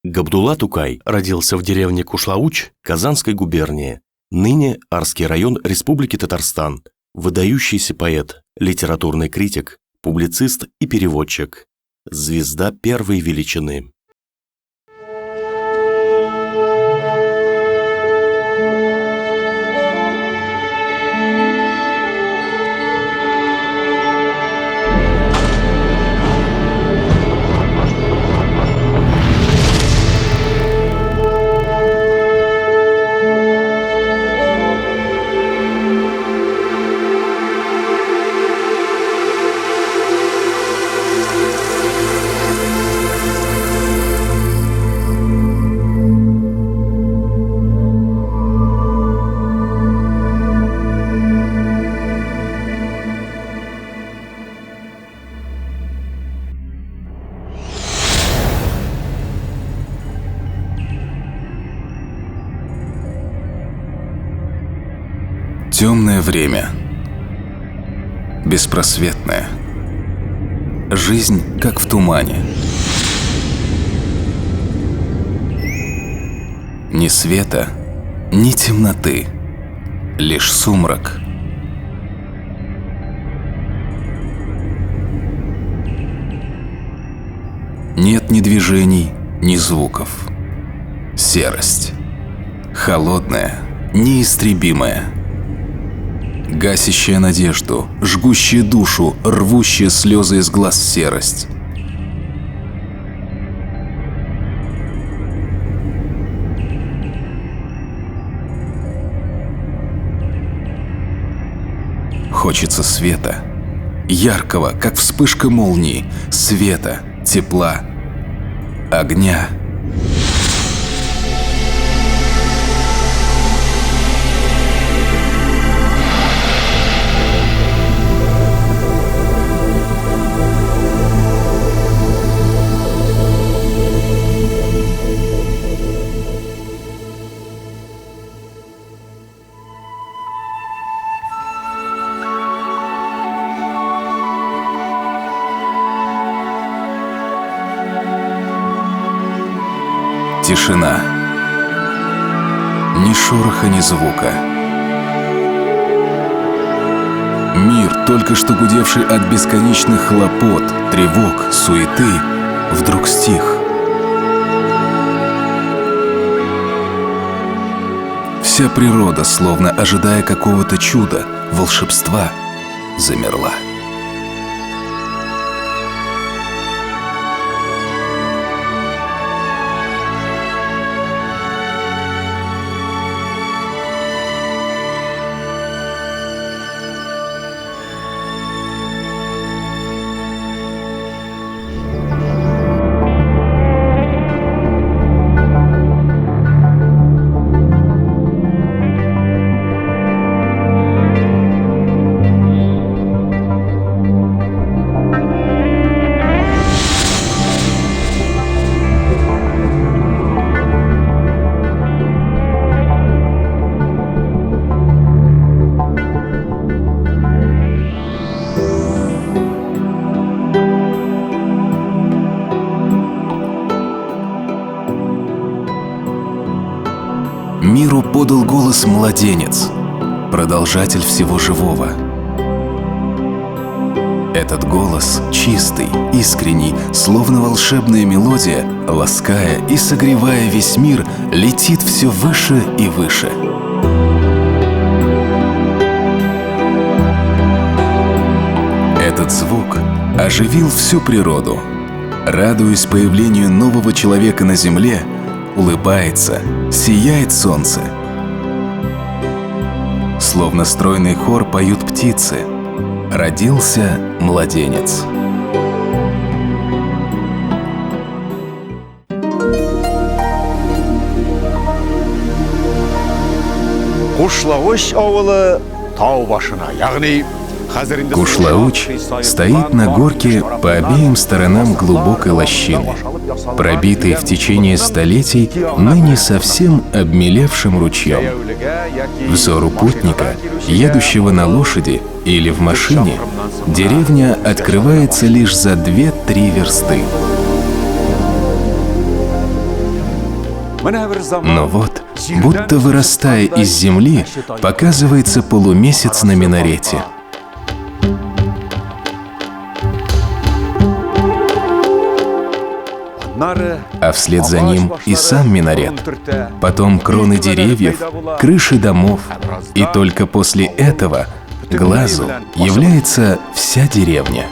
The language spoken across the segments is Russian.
Габдулла Тукай родился в деревне Кушлауч Казанской губернии, ныне Арский район Республики Татарстан, выдающийся поэт, литературный критик, публицист и переводчик, звезда первой величины. Темное время, беспросветное, жизнь как в тумане. Ни света, ни темноты, лишь сумрак. Нет ни движений, ни звуков. Серость, холодная, неистребимая. Гасящая надежду, жгущая душу, рвущая слезы из глаз серость. Хочется света, яркого, как вспышка молнии, света, тепла, огня. Тишина. Ни шороха, ни звука. Мир, только что гудевший от бесконечных хлопот, тревог, суеты, вдруг стих. Вся природа, словно ожидая какого-то чуда, волшебства, замерла. Миру подал голос младенец, продолжатель всего живого. Этот голос чистый, искренний, словно волшебная мелодия, лаская и согревая весь мир, летит все выше и выше. Этот звук оживил всю природу. Радуясь появлению нового человека на земле, улыбается, сияет солнце. Словно стройный хор поют птицы. Родился младенец. Кушлауч ауылы тау башына, яғни Кушлауч стоит на горке по обеим сторонам глубокой лощины, пробитой в течение столетий ныне совсем обмелевшим ручьем. Взору путника, едущего на лошади или в машине, деревня открывается лишь за 2-3 версты. Но вот, будто вырастая из земли, показывается полумесяц на минарете. А вслед за ним и сам минарет, потом кроны деревьев, крыши домов, и только после этого глазу является вся деревня.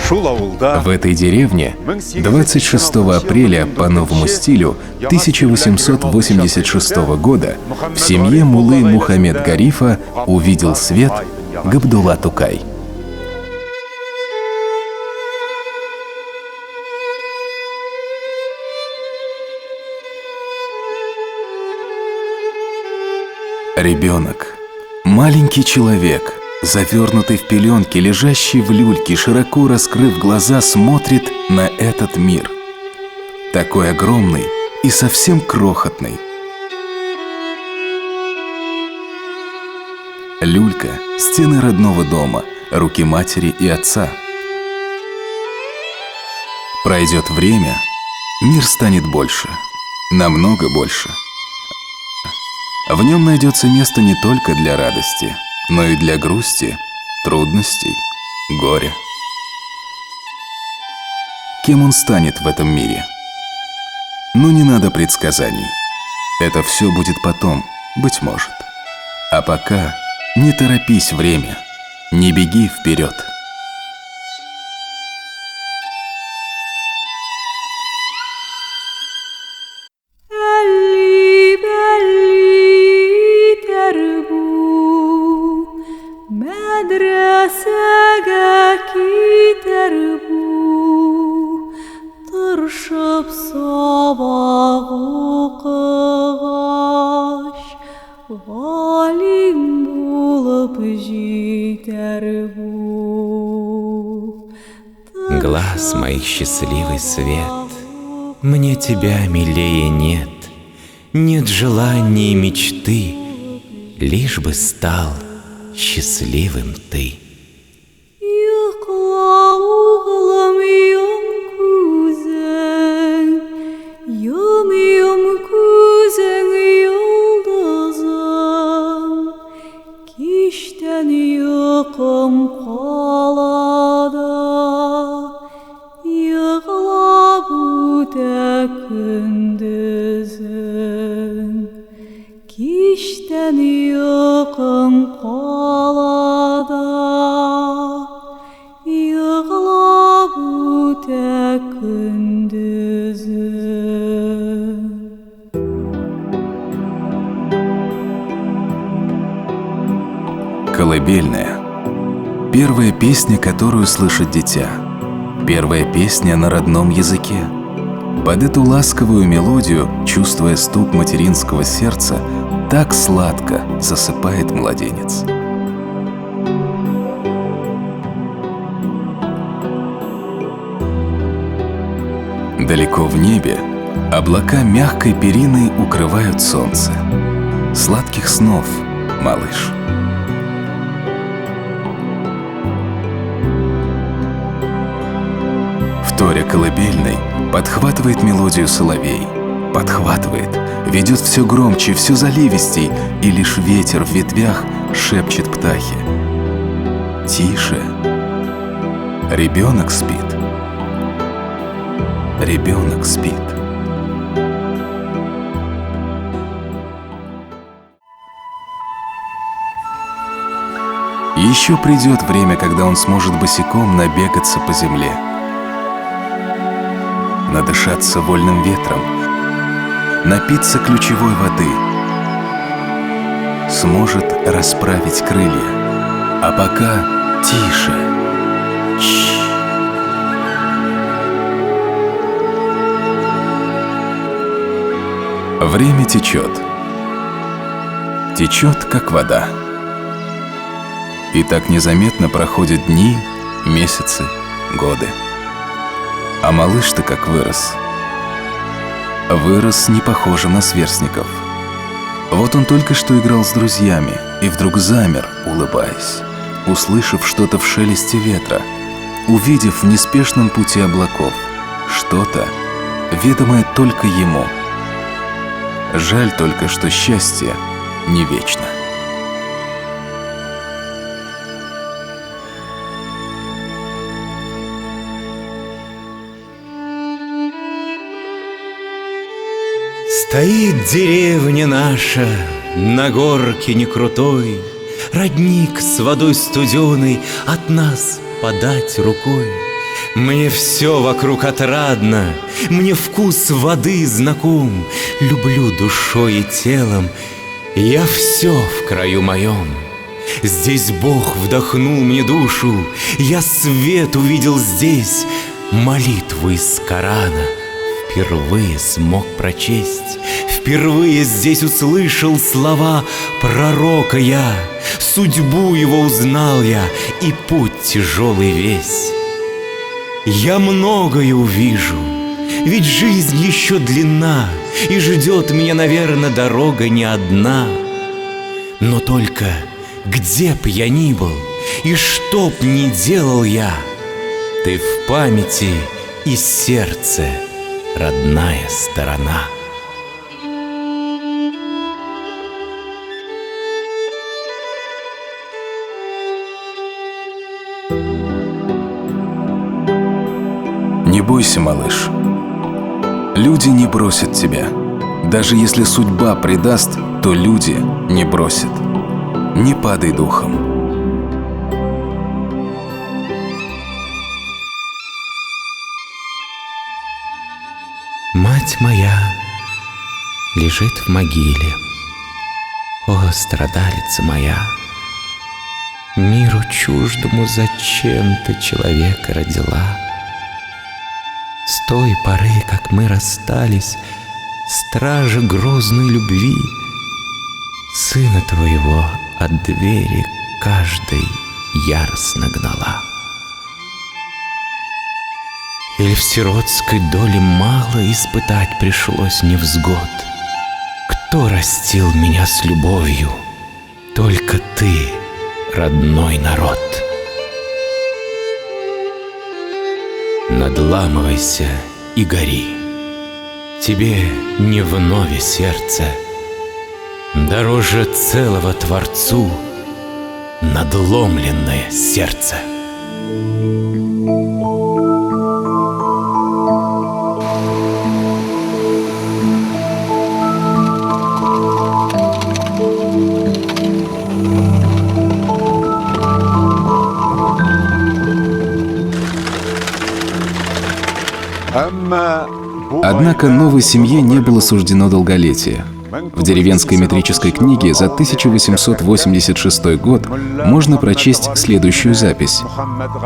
В этой деревне 26 апреля по новому стилю 1886 года в семье муллы Мухаммед Гарифа увидел свет Габдулла Тукай. Ребенок, маленький человек, завернутый в пеленки, лежащий в люльке, широко раскрыв глаза, смотрит на этот мир. Такой огромный и совсем крохотный. Люлька, стены родного дома, руки матери и отца. Пройдет время, мир станет больше, намного больше. В нем найдется место не только для радости, но и для грусти, трудностей, горя. Кем он станет в этом мире? Ну, не надо предсказаний. Это все будет потом, быть может. А пока не торопись время, не беги вперед. Глаз моих счастливый свет, мне тебя милее нет, нет желания и мечты, лишь бы стал счастливым ты. Колыбельная. Первая песня, которую слышит дитя. Первая песня на родном языке. Под эту ласковую мелодию, чувствуя стук материнского сердца, так сладко засыпает младенец. Далеко в небе облака мягкой периной укрывают солнце. Сладких снов, малыш. Вторя колыбельной подхватывает мелодию соловей. Подхватывает, ведет все громче, все заливистей, и лишь ветер в ветвях шепчет птахе: тише, ребенок спит. Ребенок спит. Еще придет время, когда он сможет босиком набегаться по земле, надышаться вольным ветром, напиться ключевой воды, сможет расправить крылья. А пока тише. Чш. Время течет. Течет, как вода. И так незаметно проходят дни, месяцы, годы. А малыш-то как вырос. Вырос не похожим на сверстников. Вот он только что играл с друзьями и вдруг замер, улыбаясь, услышав что-то в шелесте ветра, увидев в неспешном пути облаков что-то, ведомое только ему. Жаль только, что счастье не вечно. Стоит деревня наша на горке некрутой, родник с водой студеной от нас подать рукой. Мне все вокруг отрадно, мне вкус воды знаком, люблю душой и телом, я все в краю моем. Здесь Бог вдохнул мне душу, я свет увидел здесь, молитву из Корана впервые смог прочесть. Впервые здесь услышал слова пророка я, судьбу его узнал я и путь тяжелый весь. Я многое увижу, ведь жизнь еще длинна, и ждет меня, наверное, дорога не одна. Но только где б я ни был и что б ни делал я, ты в памяти и сердце, родная сторона. Не бойся, малыш. Люди не бросят тебя. Даже если судьба предаст, то люди не бросят. Не падай духом. Мать моя лежит в могиле. О, страдалица моя, миру чуждому зачем ты человека родила? С той поры, как мы расстались, стража грозной любви, сына твоего от двери каждой яростно гнала. Или в сиротской доле мало испытать пришлось невзгод? Кто растил меня с любовью? Только ты, родной народ. Надламывайся и гори, тебе не вновь сердце, дороже целого Творцу надломленное сердце. Однако новой семье не было суждено долголетие. В деревенской метрической книге за 1886 год можно прочесть следующую запись.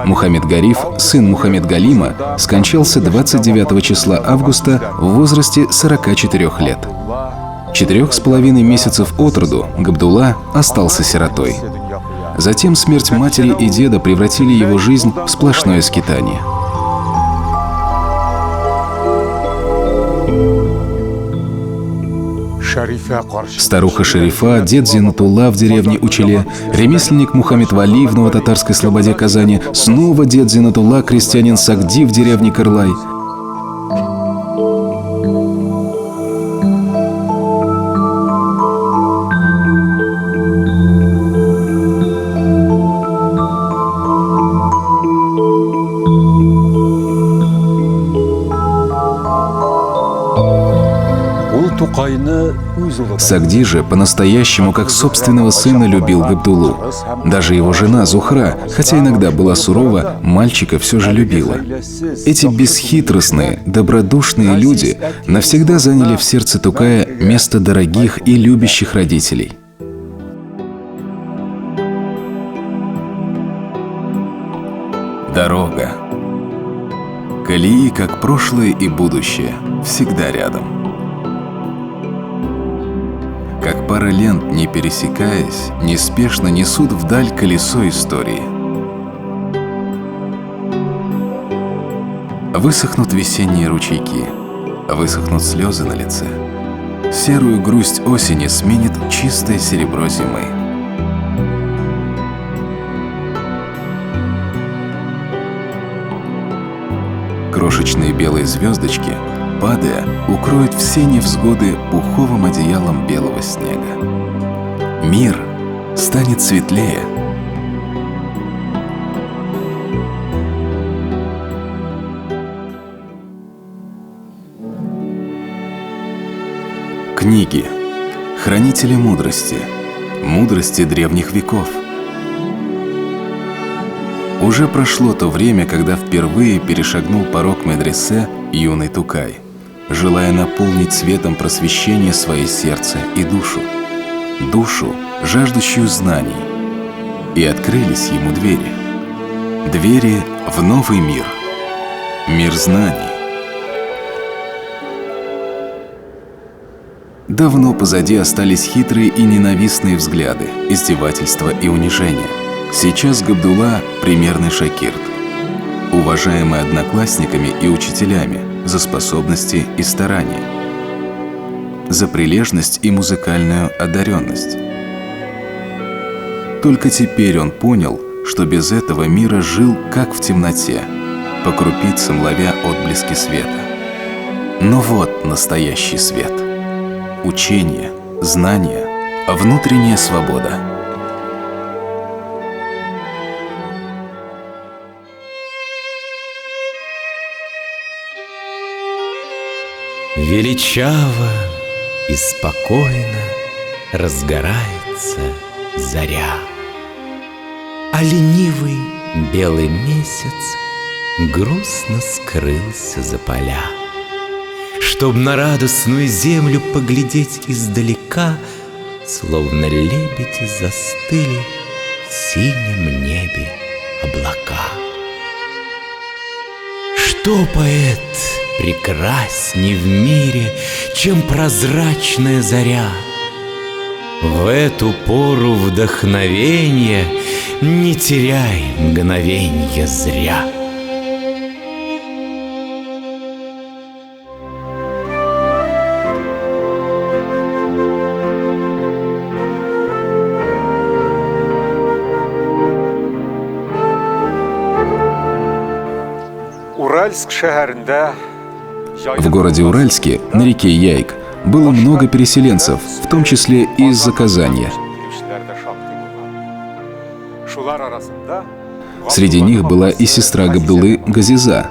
Мухаммед Гариф, сын Мухаммед Галима, скончался 29 числа августа в возрасте 44 лет. 4,5 месяцев от роду Габдулла остался сиротой. Затем смерть матери и деда превратили его жизнь в сплошное скитание. Старуха Шарифа, дед Зинатулла в деревне Учеле, ремесленник Мухаммед Вали в новотатарской слободе Казани, снова дед Зинатулла, крестьянин Сагди в деревне Кырлай. Сагди же по-настоящему как собственного сына любил Габдуллу. Даже его жена Зухра, хотя иногда была сурова, мальчика все же любила. Эти бесхитростные, добродушные люди навсегда заняли в сердце Тукая место дорогих и любящих родителей. Дорога. Колеи, как прошлое и будущее, всегда рядом. Как пара лент, не пересекаясь, неспешно несут вдаль колесо истории. Высохнут весенние ручейки, высохнут слезы на лице. Серую грусть осени сменит чистое серебро зимы. Крошечные белые звездочки падая, укроет все невзгоды пуховым одеялом белого снега. Мир станет светлее. Книги, хранители мудрости, мудрости древних веков. Уже прошло то время, когда впервые перешагнул порог медресе юный Тукай, желая наполнить светом просвещения свое сердце и душу, жаждущую знаний. И открылись ему двери. Двери в новый мир. Мир знаний. Давно позади остались хитрые и ненавистные взгляды, издевательства и унижения. Сейчас Габдулла – примерный шакирт, уважаемый одноклассниками и учителями за способности и старания, за прилежность и музыкальную одаренность. Только теперь он понял, что без этого мира жил как в темноте, по крупицам ловя отблески света. Но вот настоящий свет. Учение, знания, внутренняя свобода. Величаво и спокойно разгорается заря, а ленивый белый месяц грустно скрылся за поля. Чтоб на радостную землю поглядеть издалека, словно лебеди застыли в синем небе облака. Что поэт прекрасней в мире, чем прозрачная заря? В эту пору вдохновения не теряй мгновенья зря. В городе Уральске, на реке Яйк, было много переселенцев, в том числе и из-за Казани. Среди них была и сестра Габдуллы Газиза.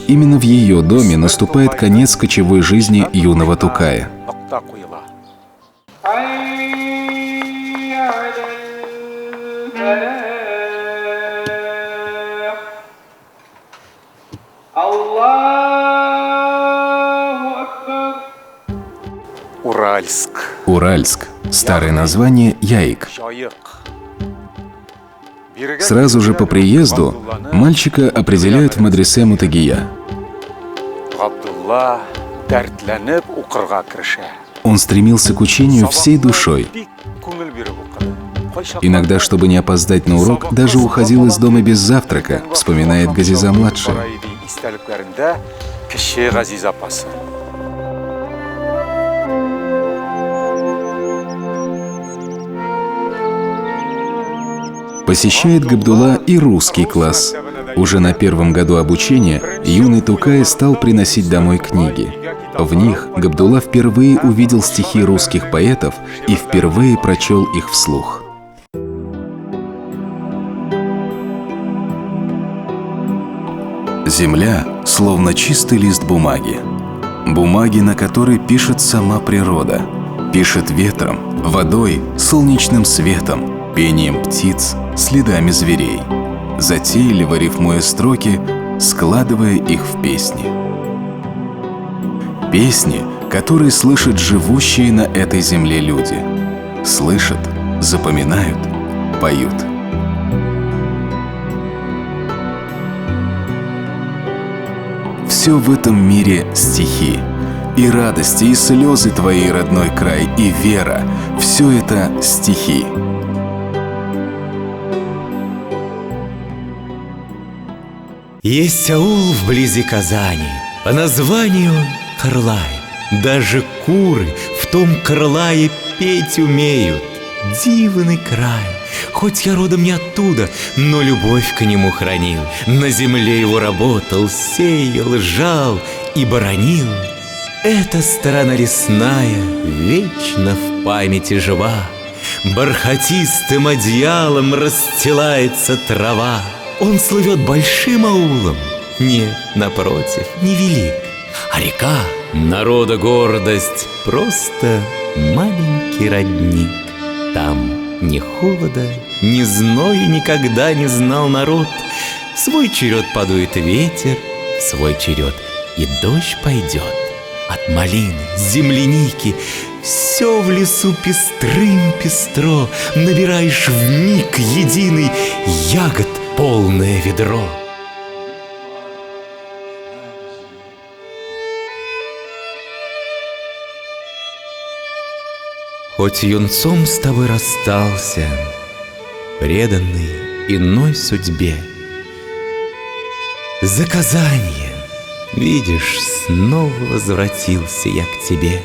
Именно в ее доме наступает конец кочевой жизни юного Тукая. Уральск. Старое название Яик. Сразу же по приезду мальчика определяют в медресе Мутагия. Он стремился к учению всей душой. Иногда, чтобы не опоздать на урок, даже уходил из дома без завтрака, вспоминает Газиза-младшая. Посещает Габдулла и русский класс. Уже на первом году обучения юный Тукай стал приносить домой книги. В них Габдулла впервые увидел стихи русских поэтов и впервые прочел их вслух. Земля словно чистый лист бумаги. Бумаги, на которой пишет сама природа. Пишет ветром, водой, солнечным светом, пением птиц, следами зверей, затейливо рифмуя строки, складывая их в песни. Песни, которые слышат живущие на этой земле люди. Слышат, запоминают, поют. Все в этом мире стихи. И радости, и слезы твои, родной край, и вера — все это стихи. Есть аул вблизи Казани, по названию Кырлай. Даже куры в том Кырлае петь умеют. Дивный край, Хоть я родом не оттуда, но любовь к нему хранил. На земле его работал, сеял, жал и боронил. Эта сторона лесная вечно в памяти жива. Бархатистым одеялом расстилается трава. Он слывет большим аулом, нет, напротив, невелик. А река, народа гордость, просто маленький родник. Там ни холода, ни зноя никогда не знал народ. В свой черед подует ветер, в свой черед и дождь пойдет. От малины, земляники все в лесу пестрым пестро. Набираешь вмиг единый ягод полное ведро. Хоть юнцом с тобой расстался, преданный иной судьбе, за Казанье, видишь, снова возвратился я к тебе.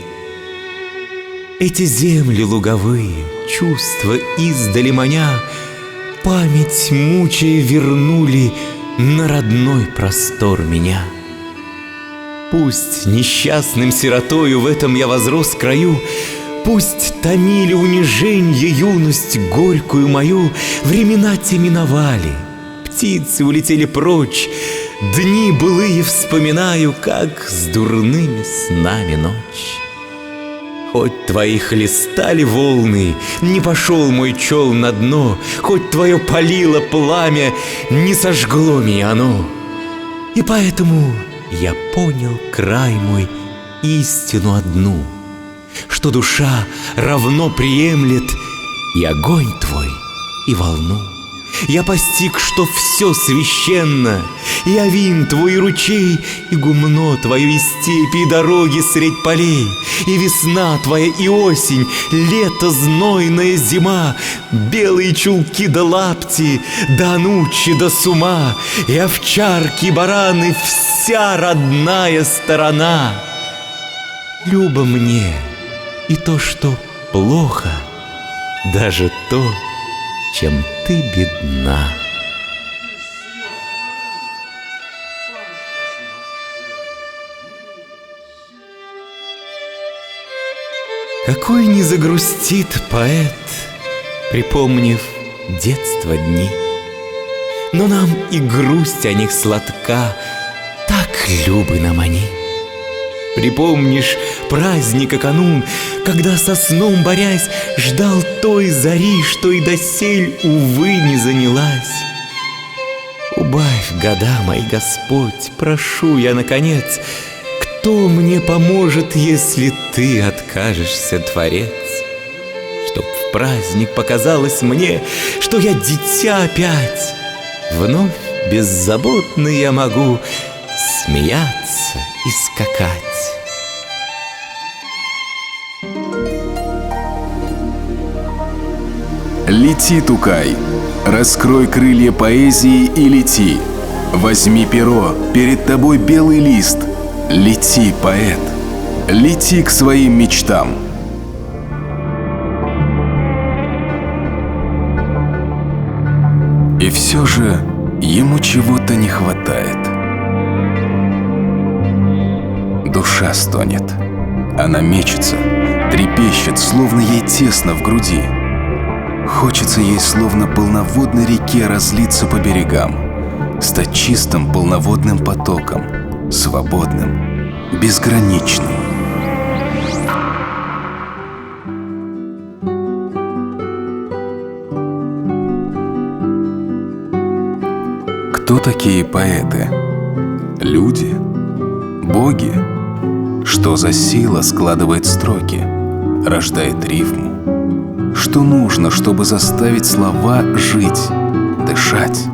Эти земли луговые, чувства издали маня, память мучая вернули на родной простор меня. Пусть несчастным сиротою в этом я возрос краю, пусть томили униженье юность горькую мою, времена те миновали, птицы улетели прочь, дни былые вспоминаю, как с дурными снами ночь. Хоть твои хлестали волны, не пошел мой челн на дно, хоть твое палило пламя, не сожгло меня оно. И поэтому я понял, край мой, истину одну, что душа равно приемлет и огонь твой, и волну. Я постиг, что все священно, и Авин твой ручей, и гумно твое, и степи, и дороги средь полей, и весна твоя, и осень, лето знойная, зима, белые чулки да лапти, да анучи да сума, и овчарки, и бараны, вся родная сторона. Любо мне и то, что плохо, даже то, чем ты бедна. Какой не загрустит поэт, припомнив детство дни, но нам и грусть о них сладка, так любы нам они. Припомнишь праздника канун, когда со сном борясь ждал той зари, что и досель, увы, не занялась. Убавь года, мой Господь, прошу я, наконец, кто мне поможет, если ты откажешься, Творец? Чтоб в праздник показалось мне, что я дитя опять, вновь беззаботный я могу смеяться и скакать. Лети, Тукай, раскрой крылья поэзии и лети. Возьми перо, перед тобой белый лист. Лети, поэт, лети к своим мечтам. И все же ему чего-то не хватает. Душа стонет. Она мечется, трепещет, словно ей тесно в груди. Хочется ей, словно полноводной реке, разлиться по берегам, стать чистым полноводным потоком, свободным, безграничным. Кто такие поэты? Люди? Боги? Что за сила складывает строки, рождает рифму? Что нужно, чтобы заставить слова жить, дышать?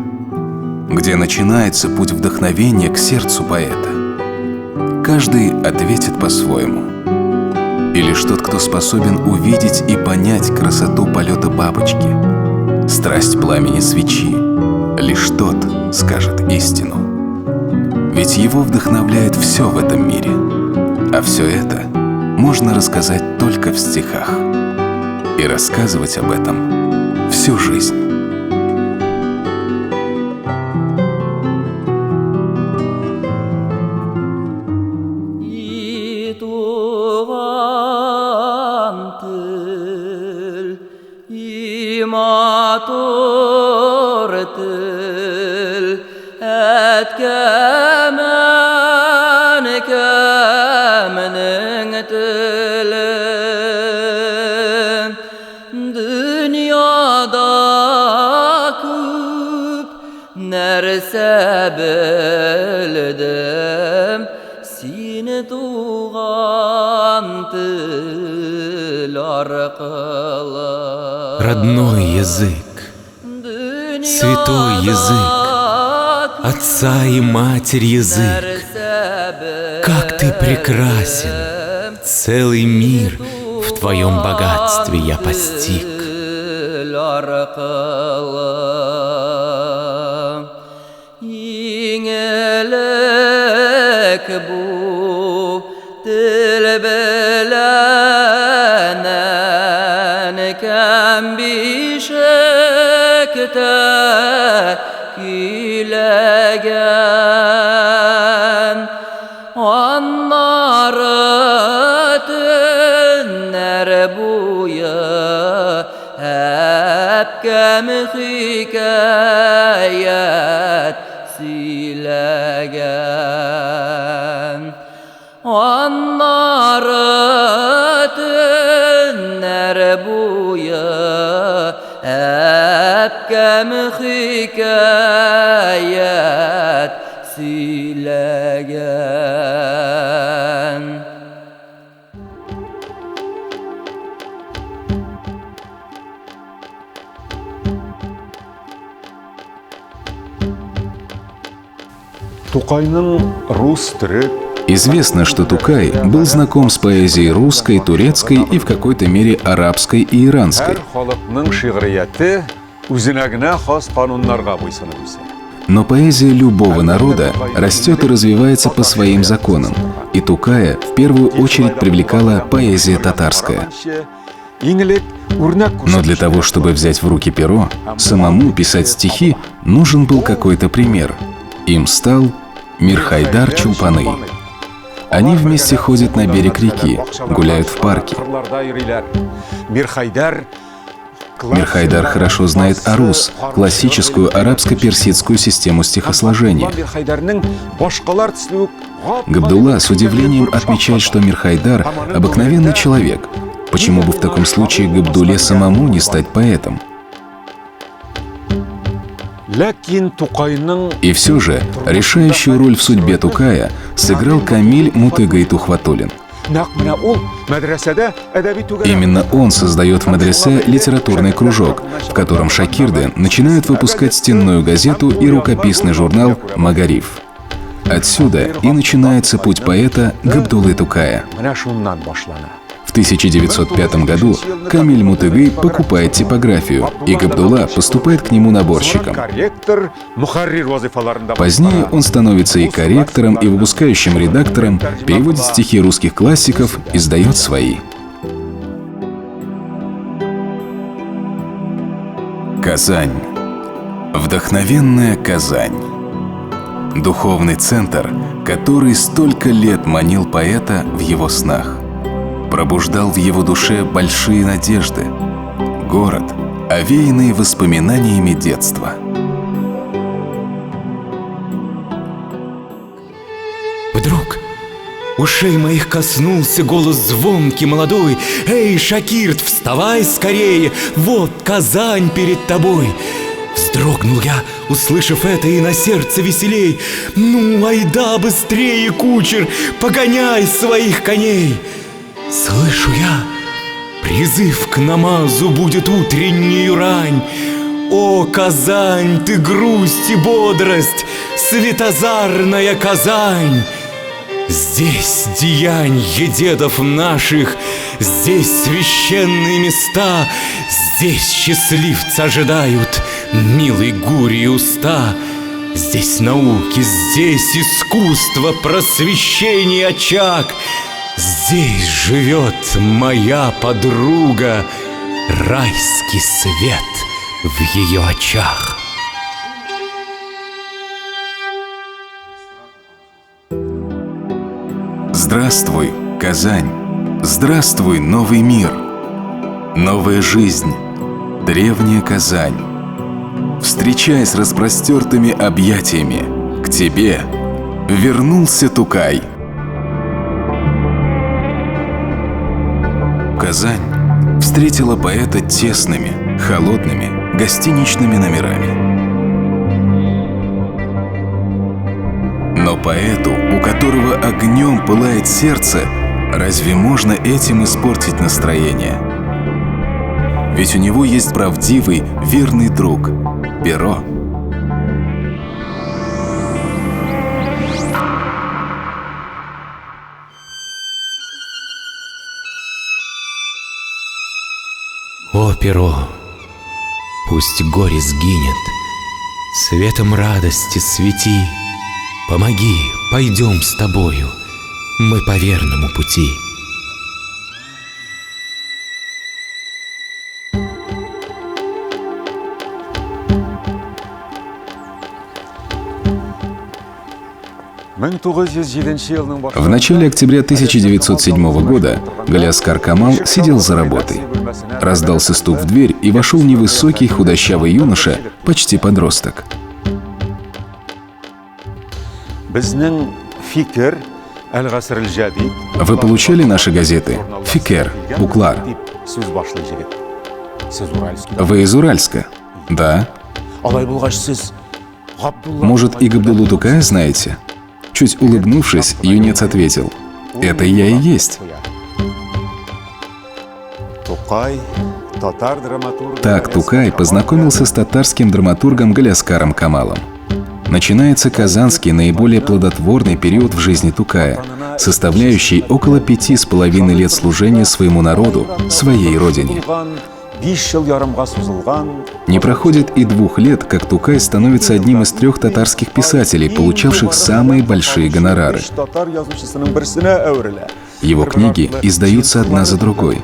Где начинается путь вдохновения к сердцу поэта? Каждый ответит по-своему. И лишь тот, кто способен увидеть и понять красоту полета бабочки, страсть пламени свечи, лишь тот скажет истину. Ведь его вдохновляет все в этом мире, а все это можно рассказать только в стихах. И рассказывать об этом всю жизнь. kemen kemenin tilim dünyada köp nerse bildim seni tuğan til arqılı. Родной язык, святой язык, отца и матерь язык. Как ты прекрасен, целый мир в твоем богатстве я постиг. Yenilik bu dil bilenen kem bişekte gülegen onları tünler buyu hep kem hikayet silegen onları tünler buyu hep kem hikayet silegen. Тукайның рус, түрік, Известно, что Тукай был знаком с поэзией русской, турецкой и в какой-то мере арабской и иранской. әр халықның шиғрияты өзіне генә хас кануннарга буйсынып үсә. Но поэзия любого народа растет и развивается по своим законам. И Тукая в первую очередь привлекала поэзия татарская. Но для того, чтобы взять в руки перо, самому писать стихи, нужен был какой-то пример. Им стал Мирхайдар Чулпаный. Они вместе ходят на берег реки, гуляют в парке. Мирхайдар хорошо знает арус, классическую арабско-персидскую систему стихосложения. Габдулла с удивлением отмечает, что Мирхайдар — обыкновенный человек. Почему бы в таком случае Габдулле самому не стать поэтом? И все же решающую роль в судьбе Тукая сыграл Камиль Мутыгай Тухватуллин. Именно он создает в медресе литературный кружок, в котором шакирды начинают выпускать стенную газету и рукописный журнал «Магариф». Отсюда и начинается путь поэта Габдуллы Тукая. В 1905 году Камиль Мутыгай покупает типографию, и Габдулла поступает к нему наборщиком. Позднее он становится и корректором, и выпускающим редактором, переводит стихи русских классиков, издает свои. Казань. Вдохновенная Казань. Духовный центр, который столько лет манил поэта в его снах. Пробуждал в его душе большие надежды. Город, овеянный воспоминаниями детства. Вдруг ушей моих коснулся голос звонкий, молодой. «Эй, Шакирт, вставай скорее! Вот Казань перед тобой!» Вздрогнул я, услышав это, и на сердце веселей. «Ну, айда быстрее, кучер, погоняй своих коней!» Слышу я, призыв к намазу будет утреннюю рань. О, Казань, ты грусть и бодрость, светозарная Казань! Здесь деянье дедов наших, здесь священные места, здесь счастливца ожидают милой гури уста. Здесь науки, здесь искусство, просвещение очаг. Здесь живет моя подруга, райский свет в ее очах. Здравствуй, Казань! Здравствуй, новый мир! Новая жизнь, древняя Казань! Встречай с распростертыми объятиями, К тебе вернулся Тукай. Казань встретила поэта тесными, холодными, гостиничными номерами. Но поэту, у которого огнем пылает сердце, разве можно этим испортить настроение? Ведь у него есть правдивый, верный друг — перо. О, перо, пусть горе сгинет, светом радости свети. Помоги, пойдем с тобою, мы по верному пути. В начале октября 1907 года Галяскар Камал сидел за работой. Раздался стук в дверь, и вошел невысокий худощавый юноша, почти подросток. Вы получали наши газеты? Фикер, Буклар. Вы из Уральска? Да. Может, и Габдуллу Тукая знаете? Чуть улыбнувшись, юнец ответил: «Это я и есть». Так Тукай познакомился с татарским драматургом Галяскаром Камалом. Начинается казанский наиболее плодотворный период в жизни Тукая, составляющий около 5,5 лет служения своему народу, своей родине. Не проходит и 2 лет, как Тукай становится одним из 3 татарских писателей, получавших самые большие гонорары. Его книги издаются одна за другой.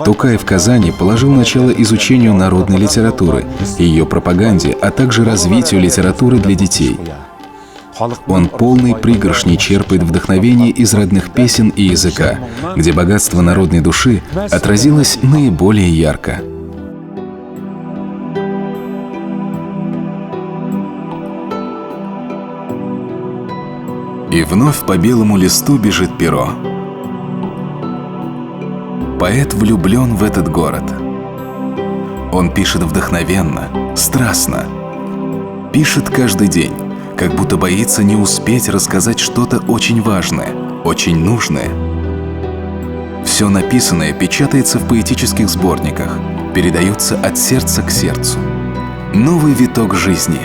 Тукай в Казани положил начало изучению народной литературы, ее пропаганде, а также развитию литературы для детей. Он полной пригоршней черпает вдохновение из родных песен и языка, где богатство народной души отразилось наиболее ярко. И вновь по белому листу бежит перо. Поэт влюблен в этот город. Он пишет вдохновенно, страстно. Пишет каждый день, как будто боится не успеть рассказать что-то очень важное, очень нужное. Все написанное печатается в поэтических сборниках, передается от сердца к сердцу. Новый виток жизни.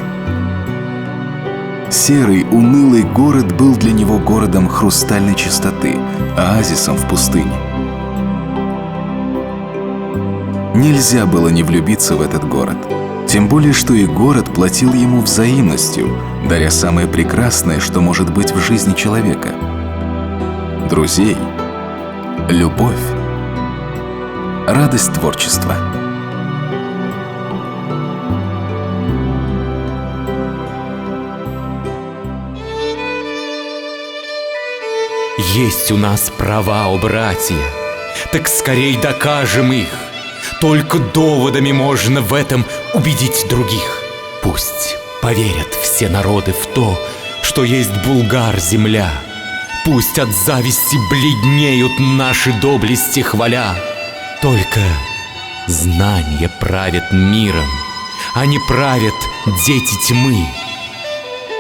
Серый, унылый город был для него городом хрустальной чистоты, оазисом в пустыне. Нельзя было не влюбиться в этот город. Тем более, что и город платил ему взаимностью, даря самое прекрасное, что может быть в жизни человека. Друзей, любовь, радость творчества. Есть у нас права, о братья, так скорей докажем их. Только доводами можно в этом убедить других. Пусть поверят все народы в то, что есть Булгар земля. Пусть от зависти бледнеют наши доблести хваля. Только знание правит миром, а не правят дети тьмы.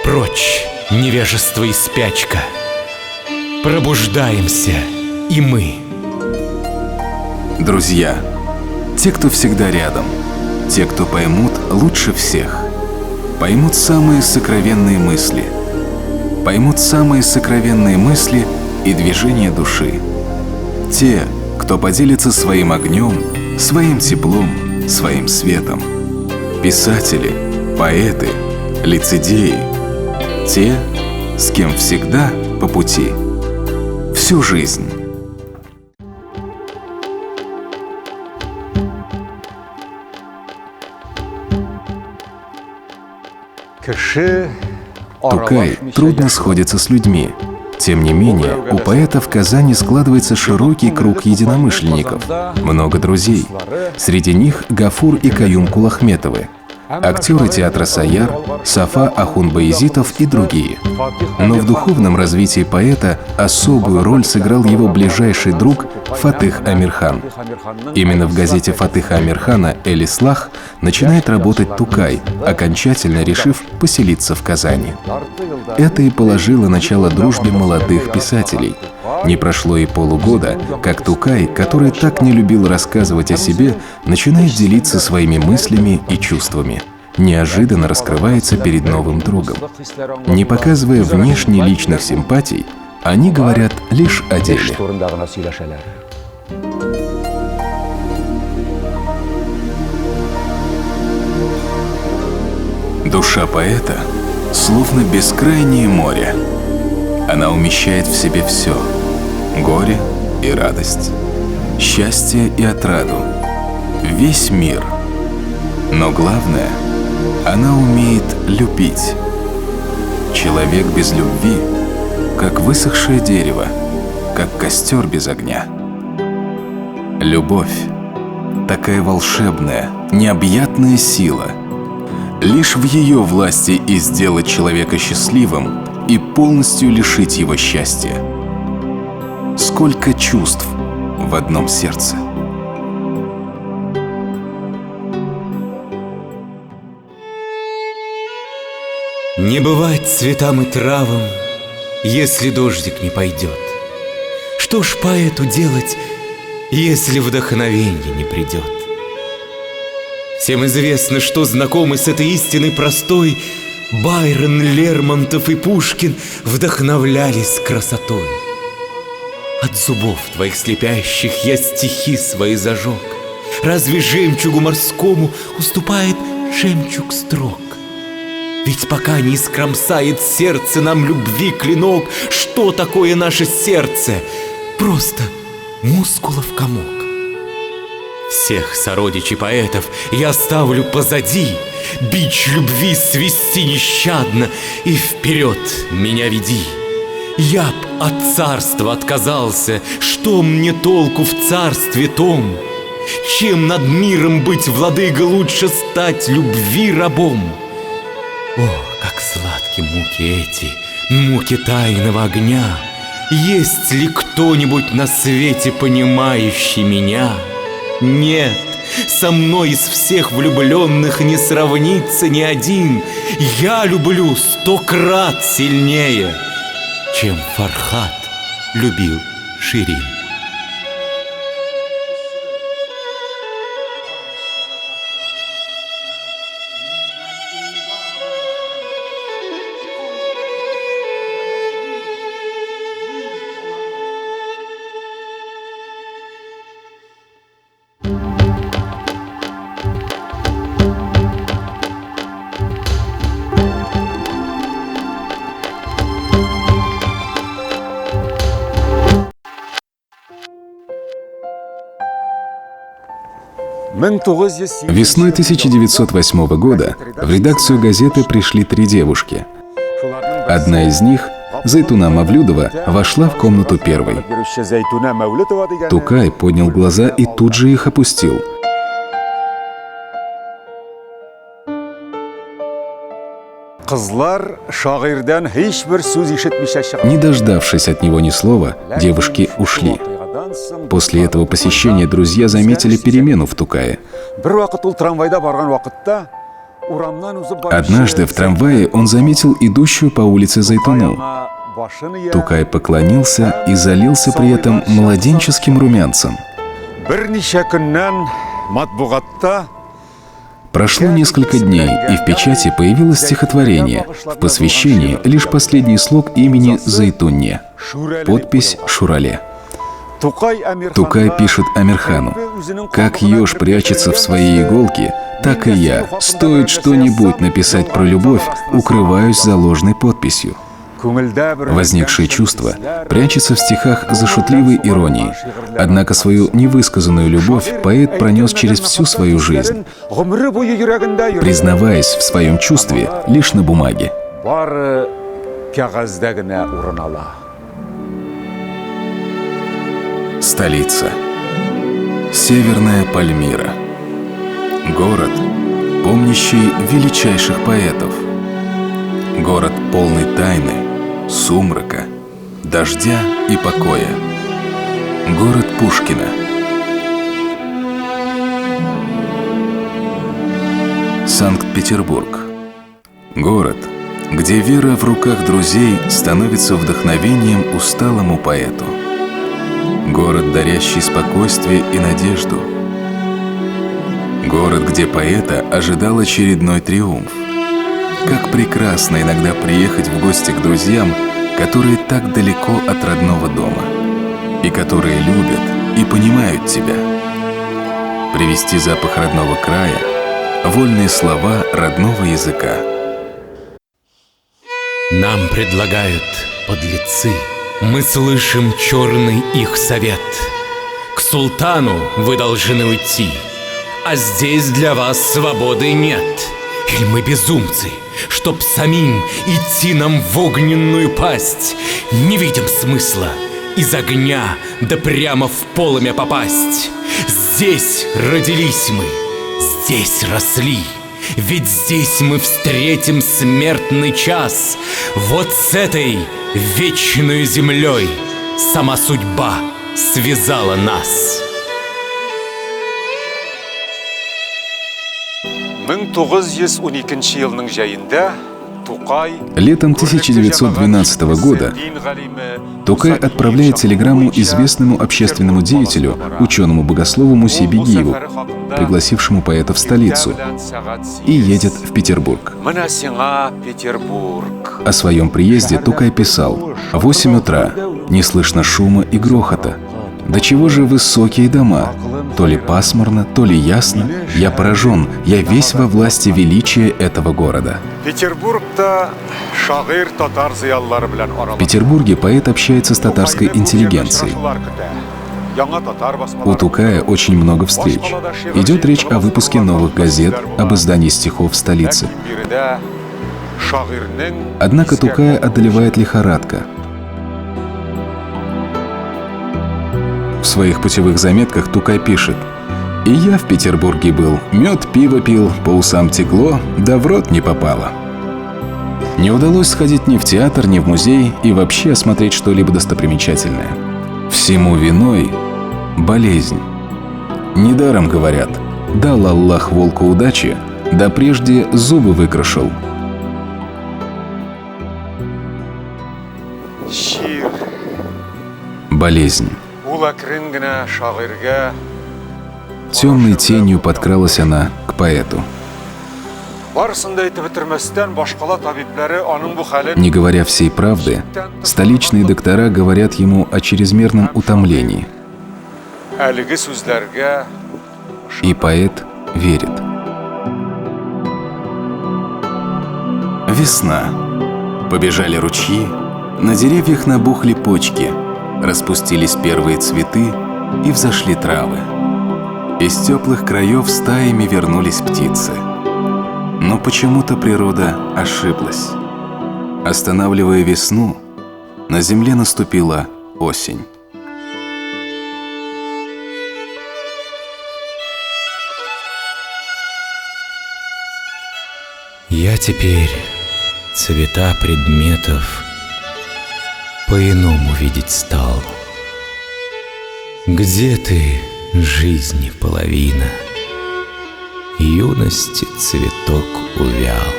Прочь невежество и спячка. Пробуждаемся и мы. Друзья, те, кто всегда рядом, те, кто поймут лучше всех, поймут самые сокровенные мысли, поймут самые сокровенные мысли и движения души. Те, кто поделится своим огнем, своим теплом, своим светом. Писатели, поэты, лицедеи. Те, с кем всегда по пути. Всю жизнь. Тукай трудно сходится с людьми. Тем не менее, у поэта в Казани складывается широкий круг единомышленников, много друзей. Среди них Гафур и Каюм Кулахметовы. актеры театра «Саяр», Сафа Ахунбаязитов и другие. Но в духовном развитии поэта особую роль сыграл его ближайший друг Фатых Амирхан. Именно в газете Фатыха Амирхана «Эль-Ислах» начинает работать Тукай, окончательно решив поселиться в Казани. Это и положило начало дружбе молодых писателей. Не прошло и полугода, как Тукай, который так не любил рассказывать о себе, начинает делиться своими мыслями и чувствами. Неожиданно раскрывается перед новым другом. Не показывая внешне личных симпатий, они говорят лишь о деле. Душа поэта словно бескрайнее море. Она умещает в себе все — горе и радость, счастье и отраду, весь мир. Но главное — она умеет любить. Человек без любви — как высохшее дерево, как костер без огня. Любовь — такая волшебная, необъятная сила. Лишь в ее власти и сделать человека счастливым, и полностью лишить его счастья. Сколько чувств в одном сердце. Не бывать цветам и травам, если дождик не пойдет. Что ж поэту делать, если вдохновенье не придет? Всем известно, что знакомы с этой истиной простой Байрон, Лермонтов и Пушкин вдохновлялись красотой. От зубов твоих слепящих я стихи свои зажег. Разве жемчугу морскому уступает жемчуг строк? Ведь пока не искромсает сердце нам любви клинок, что такое наше сердце? Просто мускулов комок. Всех сородичей поэтов я оставлю позади, бич любви свести нещадно, и вперед меня веди. Я б от царства отказался, что мне толку в царстве том? Чем над миром быть владыга, лучше стать любви рабом. О, как сладки муки эти, муки тайного огня! Есть ли кто-нибудь на свете, понимающий меня? Нет, со мной из всех влюбленных не сравнится ни один. Я люблю 100 крат сильнее, чем Фархат любил Ширин. Весной 1908 года в редакцию газеты пришли 3 девушки. Одна из них, Зайтуна Мавлюдова, вошла в комнату первой. Тукай поднял глаза и тут же их опустил. Не дождавшись от него ни слова, девушки ушли. После этого посещения друзья заметили перемену в Тукае. Однажды в трамвае он заметил идущую по улице Зайтуну. Тукай поклонился и залился при этом младенческим румянцем. Прошло несколько дней, и в печати появилось стихотворение. В посвящении лишь последний слог имени Зайтунне. Подпись Шурале. Тукай пишет Амирхану: «Как еж прячется в своей иголке, так и я. Стоит что-нибудь написать про любовь, укрываюсь за ложной подписью». Возникшее чувство прячется в стихах за шутливой иронией. Однако свою невысказанную любовь поэт пронес через всю свою жизнь, признаваясь в своем чувстве лишь на бумаге. Столица. Северная Пальмира. Город, помнящий величайших поэтов. Город полный тайны, сумрака, дождя и покоя. Город Пушкина. Санкт-Петербург. Город, где вера в руках друзей становится вдохновением усталому поэту. Город, дарящий спокойствие и надежду. Город, где поэта ожидал очередной триумф. Как прекрасно иногда приехать в гости к друзьям, которые так далеко от родного дома, и которые любят и понимают тебя. Привести запах родного края, вольные слова родного языка. Нам предлагают подлецы, мы слышим черный их совет. К султану вы должны уйти, а здесь для вас свободы нет. Или мы безумцы, чтоб самим идти нам в огненную пасть? Не видим смысла из огня да прямо в полымя попасть. Здесь родились мы, здесь росли, ведь здесь мы встретим смертный час. Вот с этой вечной землей сама судьба связала нас. 1912 елның жайында Летом 1912 года Тукай отправляет телеграмму известному общественному деятелю, ученому-богослову Мусе Бегиеву, пригласившему поэта в столицу, и едет в Петербург. О своем приезде Тукай писал: «В 8 утра не слышно шума и грохота. До чего же высокие дома? То ли пасмурно, то ли ясно. Я поражен, я весь во власти величия этого города». В Петербурге поэт общается с татарской интеллигенцией. У Тукая очень много встреч. Идет речь о выпуске новых газет, об издании стихов в столице. Однако Тукая одолевает лихорадка. В своих путевых заметках Тукай пишет: «И я в Петербурге был, мед, пиво пил, по усам текло, да в рот не попало». Не удалось сходить ни в театр, ни в музей и вообще осмотреть что-либо достопримечательное. Всему виной болезнь. Недаром говорят: дал Аллах волку удачи, да прежде зубы выкрашил. Болезнь. Темной тенью подкралась она к поэту. Не говоря всей правды, столичные доктора говорят ему о чрезмерном утомлении. И поэт верит. Весна. Побежали ручьи, на деревьях набухли почки, распустились первые цветы и взошли травы. Из теплых краев стаями вернулись птицы. Но почему-то природа ошиблась. Останавливая весну, на земле наступила осень. Я теперь цвета предметов по-иному видеть стал. Где ты, жизни половина? Юности цветок увял.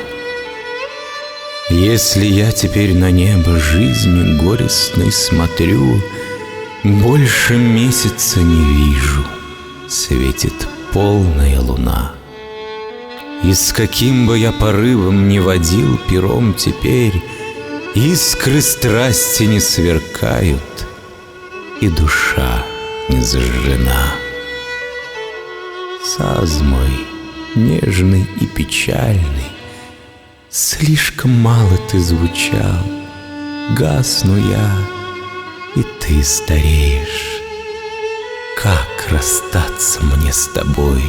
Если я теперь на небо жизни горестной смотрю, больше месяца не вижу, светит полная луна. И с каким бы я порывом ни водил пером теперь, искры страсти не сверкают, и душа не зажжена. Саз мой, нежный и печальный, слишком мало ты звучал. Гасну я, и ты стареешь. Как расстаться мне с тобой?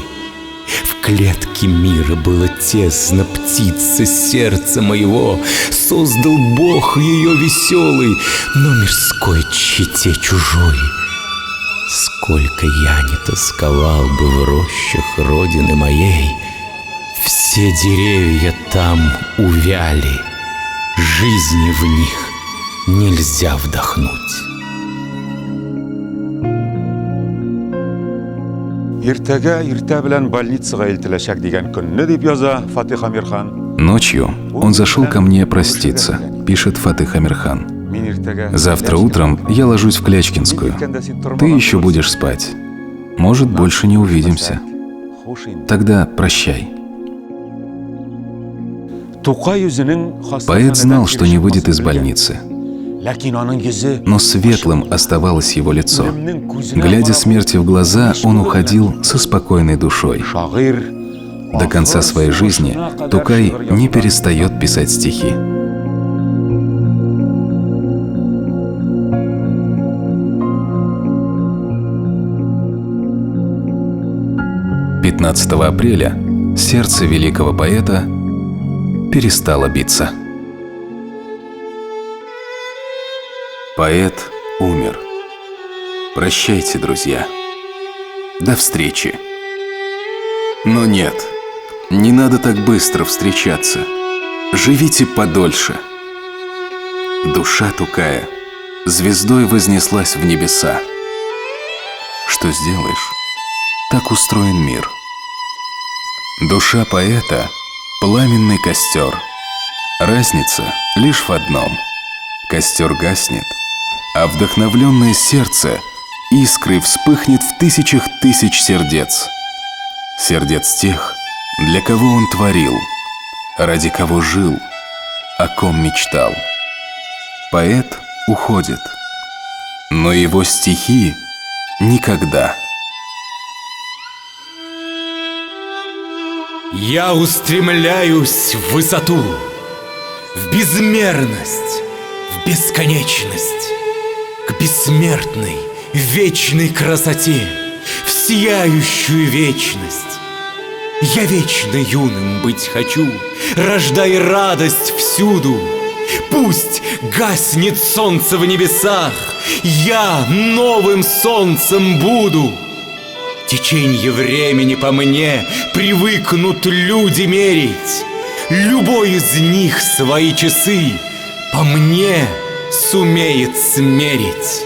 В клетке мира было тесно, птица сердца моего создал Бог ее веселый, но мирской чете чужой. Сколько я не тосковал бы в рощах родины моей, Все деревья там увяли, жизни в них нельзя вдохнуть. Иртәгә иртә белән больницага илтеләчәк дигән көнне дип яза Фатих Амирхан. Ночью он зашел ко мне проститься, пишет Фатих Амирхан. Мин иртәгә Завтра утром я ложусь в Клячкинскую. Ты еще будешь спать. Может, больше не увидимся. Тогда прощай. Поэт знал, что не выйдет из больницы. Но светлым оставалось его лицо. Глядя смерти в глаза, он уходил со спокойной душой. До конца своей жизни Тукай не перестает писать стихи. «15 апреля сердце великого поэта перестало биться». Поэт умер. Прощайте, друзья. До встречи. Но нет, не надо так быстро встречаться. Живите подольше. Душа Тукая звездой вознеслась в небеса. Что сделаешь? Так устроен мир. Душа поэта — пламенный костер. Разница лишь в одном. Костер гаснет, а вдохновленное сердце искрой вспыхнет в тысячах тысяч сердец. Сердец тех, для кого он творил, ради кого жил, о ком мечтал. Поэт уходит, но его стихи никогда. Я устремляюсь в высоту, в безмерность, в бесконечность, к бессмертной, вечной красоте, в сияющую вечность. Я вечно юным быть хочу, рождай радость всюду. Пусть гаснет солнце в небесах, я новым солнцем буду. Теченье времени по мне привыкнут люди мерить. Любой из них свои часы по мне сумеет смерить.